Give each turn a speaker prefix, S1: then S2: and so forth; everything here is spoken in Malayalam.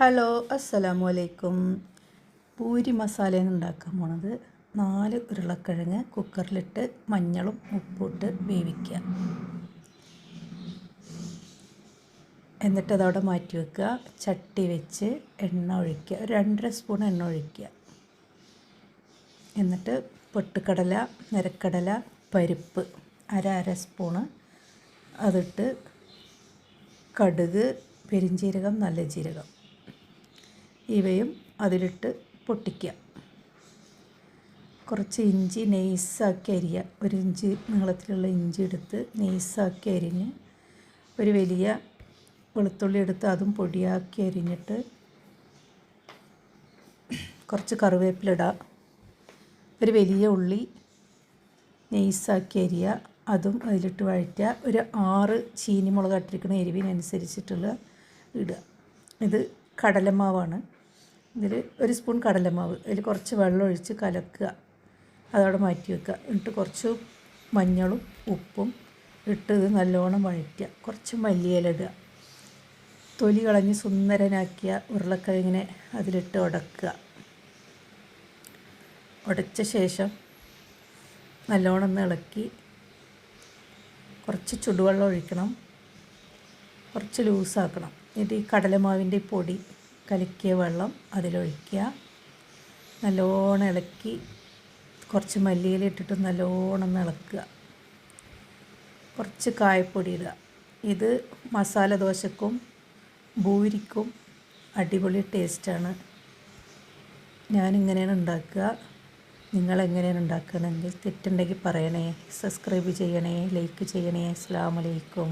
S1: ഹലോ അസ്സലാമു അലൈക്കും. പൂരി മസാലയാണ് ഉണ്ടാക്കാൻ പോണത്. 4 ഉരുളക്കിഴങ്ങ് കുക്കറിലിട്ട് മഞ്ഞളും ഉപ്പിട്ട് വേവിക്കുക. എന്നിട്ട് അതവിടെ മാറ്റി വെക്കുക. ചട്ടി വെച്ച് എണ്ണ ഒഴിക്കുക. ഒരു 2.5 സ്പൂൺ എണ്ണ ഒഴിക്കുക. എന്നിട്ട് പൊട്ടുകടല, നിലക്കടല, പരിപ്പ് അര സ്പൂണ് അതിട്ട് കടുക്, പെരിഞ്ജീരകം, നല്ല ജീരകം ഇവയും അതിലിട്ട് പൊട്ടിക്കുക. കുറച്ച് ഇഞ്ചി നൈസാക്കി അരിയുക. 1 ഇഞ്ച് നീളത്തിലുള്ള ഇഞ്ചി എടുത്ത് നൈസാക്കി അരിഞ്ഞ് ഒരു വലിയ വെളുത്തുള്ളി എടുത്ത് അതും പൊടിയാക്കി അരിഞ്ഞിട്ട് കുറച്ച് കറിവേപ്പിലിടുക. ഒരു വലിയ ഉള്ളി നൈസാക്കി അരിയുക, അതും അതിലിട്ട് വഴറ്റുക. ഒരു 6 ചീനിമുളക് ഇട്ടിരിക്കുന്ന എരിവിനനുസരിച്ചിട്ടുള്ള ഇടുക. ഇത് കടലമാവാണ്. ഇതിൽ 1 സ്പൂൺ കടലമാവ്, അതിൽ കുറച്ച് വെള്ളം ഒഴിച്ച് കലക്കുക. അതവിടെ മാറ്റി വെക്കുക. എന്നിട്ട് കുറച്ച് മഞ്ഞളും ഉപ്പും ഇട്ട് ഇത് നല്ലോണം വഴറ്റുക. കുറച്ച് മല്ലിയില ഇടുക. തൊലി കളഞ്ഞ് സുന്ദരനാക്കിയ ഉരുളക്കിഴങ്ങിനെ അതിലിട്ട് ഉടക്കുക. ഉടച്ച ശേഷം നല്ലോണം ഒന്ന് ഇളക്കി കുറച്ച് ചുടുവെള്ളം ഒഴിക്കണം. കുറച്ച് ലൂസാക്കണം. എന്നിട്ട് ഈ കടലമാവിൻ്റെ പൊടി കലക്കിയ വെള്ളം അതിലൊഴിക്കുക. നല്ലോണം ഇളക്കി കുറച്ച് മല്ലിയില ഇട്ടിട്ട് നല്ലോണം ഇളക്കുക. കുറച്ച് കായപ്പൊടി ഇടുക. ഇത് മസാല ദോശക്കും പൂരിക്കും അടിപൊളി ടേസ്റ്റാണ്. ഞാനിങ്ങനെയാണ് ഉണ്ടാക്കുക. നിങ്ങളെങ്ങനെയാണ് ഉണ്ടാക്കുകയാണെങ്കിൽ തെറ്റുണ്ടെങ്കിൽ പറയണേ. സബ്സ്ക്രൈബ് ചെയ്യണേ, ലൈക്ക് ചെയ്യണേ. അസ്സലാമു അലൈക്കും.